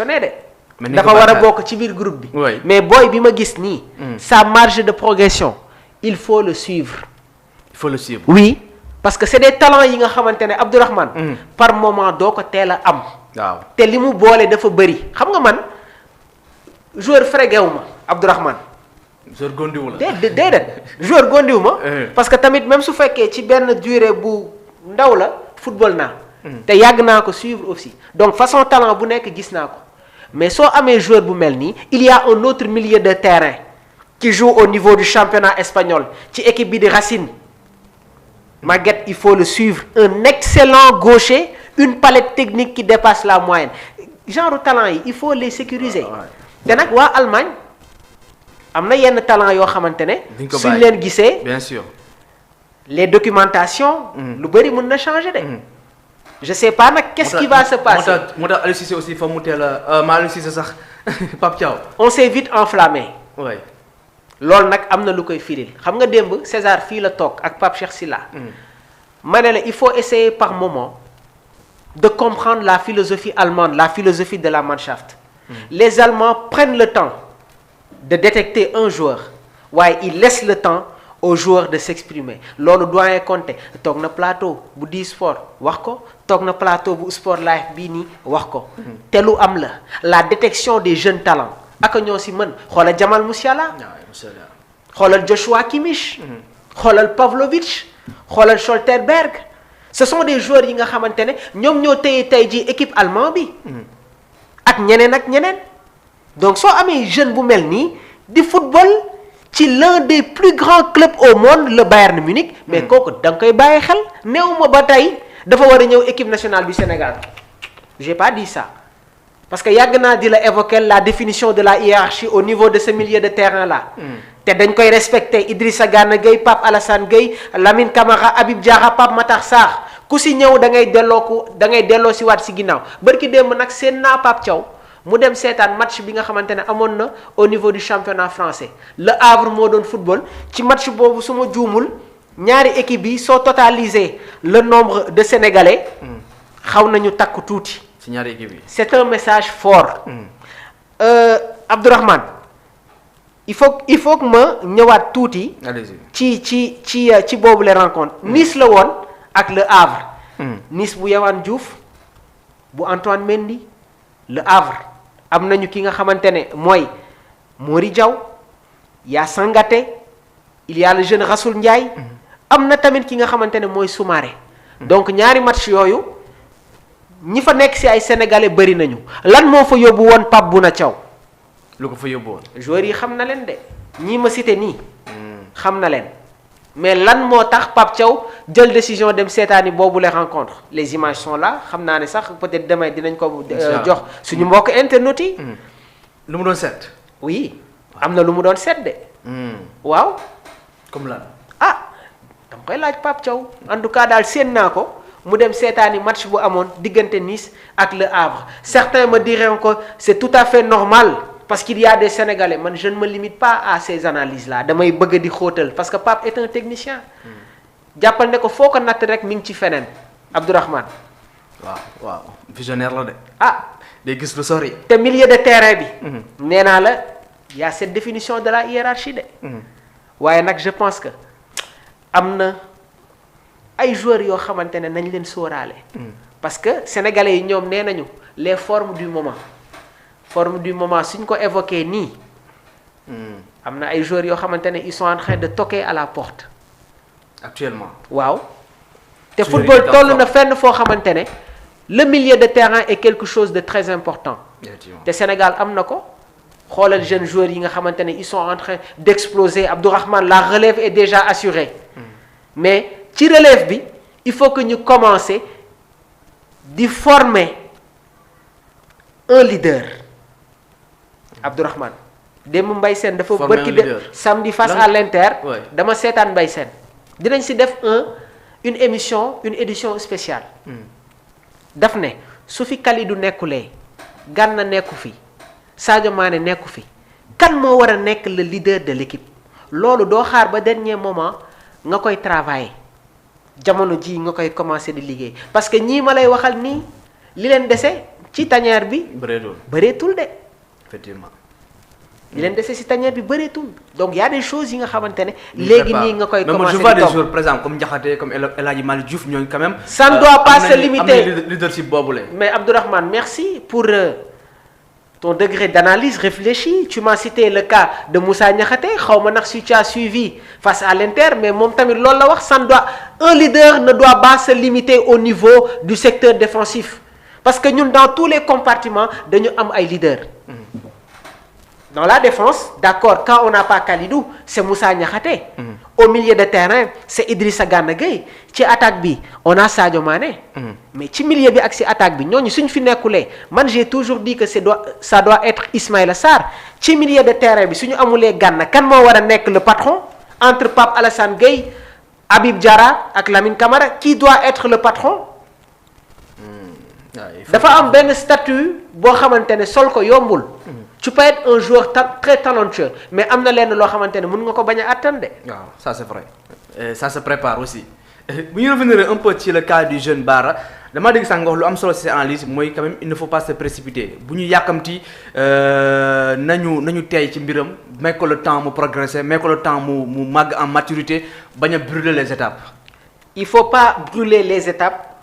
de. dafa war a bokk ci biir groupe bi. Oui. mais booy bi ma gis nii. sa marge de progression il faut le suivre. Il faut le suivre. oui parce que c'est des talents yi nga xamante ne Abdourahmane par moment doo ko teel a am. waaw te li mu boole dafa bëri xam nga man joueur frégewu ma Abdourahmane. joueur gondiwu la. déedéet joueur gondiwu ma. parce que tamit même su fekkee ci benn durée bu ndaw la football naa. te yàgg naa ko suivre aussi donc façon talent bu nekk gis naa ko mais soo amee joueur bu mel nii il y a un autre milieu de terrain qui joue au niveau du championnat espagnol ci équipe bi di Racine Maguette il faut le suivre un excellent gaucher une palette technique qui dépasse la moyenne genre talent yi il faut les sécuriser te nag waa Allemagne am na yenn talent yoo xamante ne suñ leen gisee bien sûr les documentations lu bëri mën na changer de je sais pas nag qu'est-ce qui va se passer moo tax Aliou Cissé aussi fa mu teel a maa Aliou Cissé sax Pape Thiaw on s'est vite enflammé oui loolu nag am na lu koy firil xam nga démb César fii la toog ak Pape Cheikh Sylla ma ne la il faut essayer par moment de comprendre la philosophie allemande la philosophie de la Mannschaft les Allemands prennent le temps de détecter un joueur waaye ils laissent le temps aux joueurs de s'exprimer loolu doyen Conté toog na plateau bu di sport wax ko toog na plateau bu sport live bii nii wax ko te lu am la détection des jeunes talents aka ñoo si mën xoolal Jamal Musiala xoolal Joshua Kimmich xoolal Pavlovic xoolal Schlotterberg ce sont des joueurs yi nga xamante ne ñoom ñoo téye tey ji équipe allemande bi ak ñeneen donc soo amee jeune bu mel nii di football ci l'un des plus grands clubs au monde le Bayern Munich mais kooku da nga koy bàyyi xel néew ma ba tey dafa war a ñëw équipe nationale du Sénégal j'ai pas dit ça parce que yàgg naa di la évoquer la définition de la hiérarchie au niveau de ce milieu de terrain là te dañ koy respecter Idrissa Gana Gueye Pape Alassane Gueye Lamine Camara Habib Diarra Pape Matar Sarr ku si ñëw da ngay delloo si waat si ginnaaw barki démb nag seen naa Pape Thiaw mu dem seetaan match bi nga xamante ne amoon na au niveau du championnat français Le Havre moo doon football ci match boobu su ma juumul ñaari équipe yi soo totalisé le nombre de sénégalais xaw nañu takk tuuti. ci ñaari équipe yi. c'est un message fort. Abdourahmane il faut que ma ñëwaat tuuti. allez-y ci boobu les rencontres. Nice la woon ak Le Havre. Nice bu Yehwan Diouf bu Antoine Mendy Le Havre. am nañu ki nga xamante ne mooy Mori Diaw y a Sangaté il y a le jeune Rassoul Ndiaye am na tamit ki nga xamante ne mooy Soumaré donc ñaari match yooyu ñi fa nekk ci ay sénégalais bëri nañu lan moo fa yóbbu woon Pape Bouna Thiaw lu ko fa yóbbu woon joueurs yi xam na leen de ñii ma cité nii xam na leen mais lan moo tax Pape Thiaw jël décision dem seetaani boobu les rencontres les images sont là xam naa ne sax peut-être demain dinañ ko jox suñu mbokk internautes yi lu mu doon seet oui am na lu mu doon seet de waaw comme lan dama koy laaj Pape Thiaw en tout cas daal séen naa ko mu dem seetaani match bu amoon diggante Nice ak Le Havre certains me diront que c'est tout à fait normal parce qu'il y a des Sénégalais man je ne me limite pas à ces analyses là damay bëgg di xóotal parce que Pape est un technicien jàppal ne ko foo ko natt rek mi ngi ci feneen Abdourahmane waaw visionnaire la de day gis lu sori te milieu de terrain bi nee naa la y a cette définition de la hiérarchie de waaye nag je pense que am na ay joueurs yoo xamante ne nañ leen sóoraale parce que sénégalais yi ñoom nee nañu les formes du moment suñ ko évoqué nii am na ay joueurs yoo xamante ne ils sont en train de toquer à la porte actuellement waaw te football toll na fenn foo xamante ne le milieu de terrain est quelque chose de très important te Sénégal am na ko xoolal jeunes joueurs yi nga xamante ne ils sont en train d'exploser Abdourahmane la relève est déjà assurée mais ci relève bi il faut que ñu commencer di former un leader Abdourahmane démb Mbaye Sène dafa bërki de samedi face à l'Inter dama seetaan Mbaye Sène dinañ si def une édition spéciale daf ne su fi Kalidou nekkulee Gana nekku fi Sadio Mané nekku fi kan moo war a nekk le leader de l'équipe loolu doo xaar ba dernier moment nga koy travailler jamono ji nga koy commencer di liggéey parce que ñii ma lay waxal nii li leen dese ci tanière bi bëreetul de effectivement li leen dese si tanière bi bëreetul donc y a des choses yi nga xamante ne léegi nii nga koy commencer je vois des joueurs par exemple comme Ndiakhaté comme El Hadji Malick Diouf ñooñu quand même ça ne doit pas se limiter leadership boobule mais Abdourahmane merci pour ton degré d'analyse réfléchi tu m'as cité le cas de Moussa Niakhaté xaw ma ndax si tu as suivi face à l'Inter mais moom tamit loolu la wax un leader ne doit pas se limiter au niveau du secteur défensif parce que ñun dans tous les compartiments dañu am ay leaders dans la défense d'accord quand on n'a pas Kalidou c'est Moussa Niakhaté au milieu de terrain c'est Idrissa Gana Gueye ci attaque bi on a Sadio Mané mais ci milieu bi ak ci attaque bi ñooñu suñ fi nekkulee man j'ai toujours dit que ça doit être Ismaïla Sarr ci milieu de terrain bi suñu amulee Gana kan moo war a nekk le patron entre Pape Alassane Gueye Habib Diarra ak Lamine Camara qui doit être le patron dafa am benn statut boo xamante ne sol ko yombul tu peux être un joueur très talentueux mais am na lenn loo xamante ne mën nga ko bañ a atteindre de. waaw ça c'est vrai et ça se prépare aussi bu ñu revenir un peu ci le cas du jeune Bara dama dégg sànq nga wax lu am solo ci analyse mooy quand même il ne faut pas se précipiter bu ñu yàkkamti nañu teey ci mbiram may ko le temps mu progresser may ko le temps mu màgg en maturité bañ a brûler les étapes. il faut pas brûler les étapes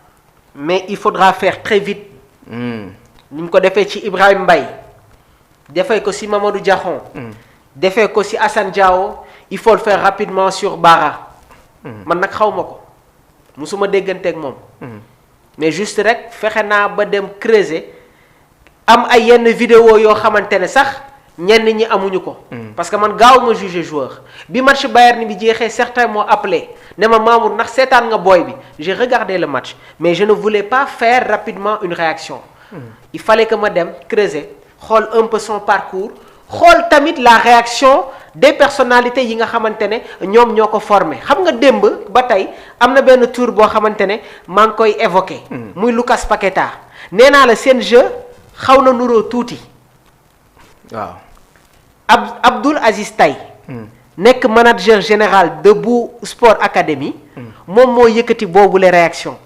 mais il faudra faire très vite. ni mu ko defee ci Ibrahima Mbaye. defee ko ci Mamadou Diakhon. defee ko ci Assane Diao il faut le faire rapidement sur Bara. man nag xaw ma ko musuma dégganteeg moom. mais juste rek fexe naa ba dem creuser am ay yenn vidéo yoo xamante ne sax ñenn ñi amuñu ko. parce que man gaaw ma juger joueur bi match Bayern bi jeexee certains m'ont appelé ne ma Mamour ndax seetaan nga booy bi j'ai regardé le match mais je ne voulais pas faire rapidement une réaction. il fallait que ma dem creuser. xool un peu son parcours xool tamit la réaction des personnalités yi nga xamante ne ñoom ñoo ko formé xam nga démb ba tey am na benn tour boo xamante ne maa ngi koy évoqué. muy Lucas Paqueta nee naa la seen jeu xaw na nuroo tuuti. waaw. Abdoul Aziz Tay. nekk manager général de Bu Sport Academy. moom moo yëkkati boobu les réactions.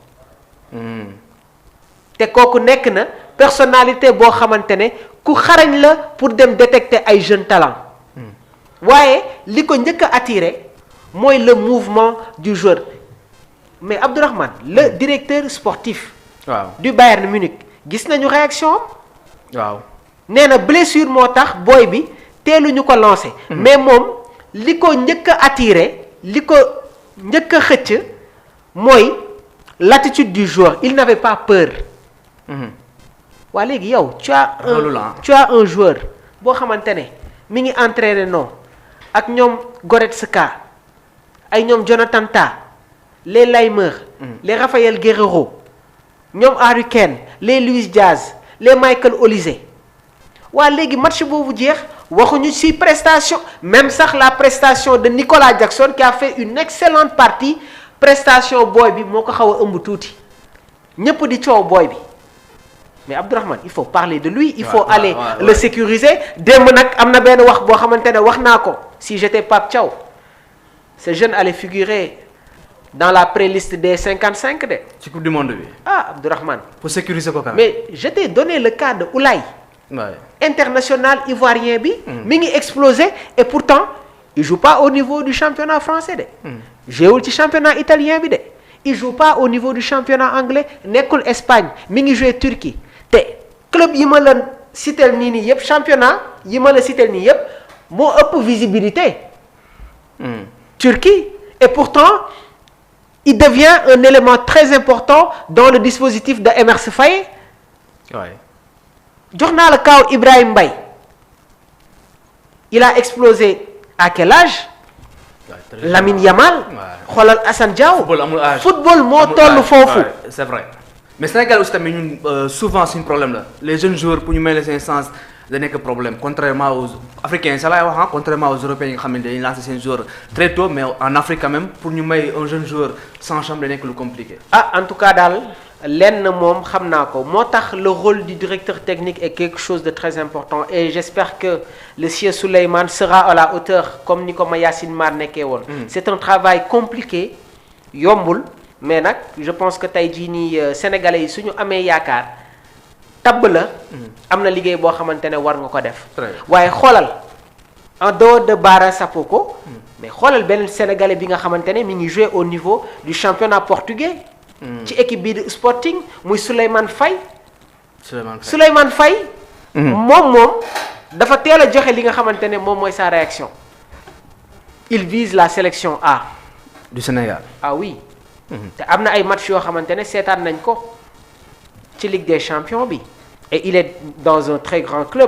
te kooku nekk na personnalité boo xamante ne ku xarañ la pour dem détecter ay jeunes talents. waaye li ko njëkk a attiré mooy le mouvement du joueur mais Abdourahmane le directeur sportif. waaw du Bayern Munich gis nañu réaction am. waaw nee na blessure moo tax booy bi teeluñu ko lancé. mais moom li ko njëkk a attiré li ko njëkk a xëcc mooy l'attitude du joueur il n'avait pas peur. waa léegi yow tu as un joueur boo xamante ne mi ngi entraîné non ak ñoom Goretzka ay ñoom Jonathan Tah les Laimer les Raphaël Guerreiro ñoom Harry Kane les Luis Diaz les Michael Olise waa léegi match boobu jeex waxuñu ci prestation même sax la prestation de Nicolas Jackson qui a fait une excellente partie prestation booy bi moo ko xaw a ëmb tuuti ñépp di coow booy bi mais Abdourahmane il faut parler de lui il faut aller le sécuriser démb nag am na benn wax boo xamante ne wax naa ko si j'étais Pape Thiaw ce jeune allait figurer dans la pré-liste des 55 de. ci coupe du monde bi. ah Abdourahmane. pour sécuriser ko quand même. mais je t'ai donné le cas de Oulay. international ivoirien bi. mi ngi explosé et pourtant il joue pas au niveau du championnat français de. jouewul ci championnat italien bi de. il joue pas au niveau du championnat anglais nekkul Espagne mi ngi joué Turquie. te club yi ma la citeel nii yëpp championnat yi ma la citeel nii yëpp moo ëpp visibilité. Turquie et pourtant il devient un élément très important dans le dispositif de Emerse Faé. jox naa la kaw Ibrahima Mbaye il a explosé à quel âge. Lamine Yamal. xoolal Assane Diao. football moo toll foofu. c'est vrai. mais Sénégal aussi tamit ñun souvent suñu problème la les jeunes joueurs pour ñu may leen sens da nekk problème contrairement aux africains ça laay wax contrairement aux européens yi nga xam ne dañuy lancer seen joueurs très tôt mais en Afrique quand même pour ñu may un jeune joueur sans chambre da nekk lu compliqué. en tout cas daal lenn moom xam naa ko moo tax le rôle du directeur technique est quelque chose de très important et j'espère que le sieur Souleymane sera à la hauteur comme ni ko ma Yacine Mar nekkee woon. c'est un travail compliqué yombul. mais nag je pense que tey jii nii sénégalais yi suñu amee yaakaar tabb la am na liggéey boo xamante ne war nga ko def Très bien. waaye xoolal en dehors de Bara Sapoko mais xoolal benn sénégalais bi nga xamante ne mi ngi jouer au niveau du championnat portugais ci équipe bii de Sporting muy Souleymane Faye Souleymane Faye moom dafa teel a joxe li nga xamante ne moom mooy sa réaction il vise la sélection A du Sénégal. ah oui te am na ay match yoo xamante ne seetaan nañ ko ci Ligue des Champions bi et il est dans un très grand club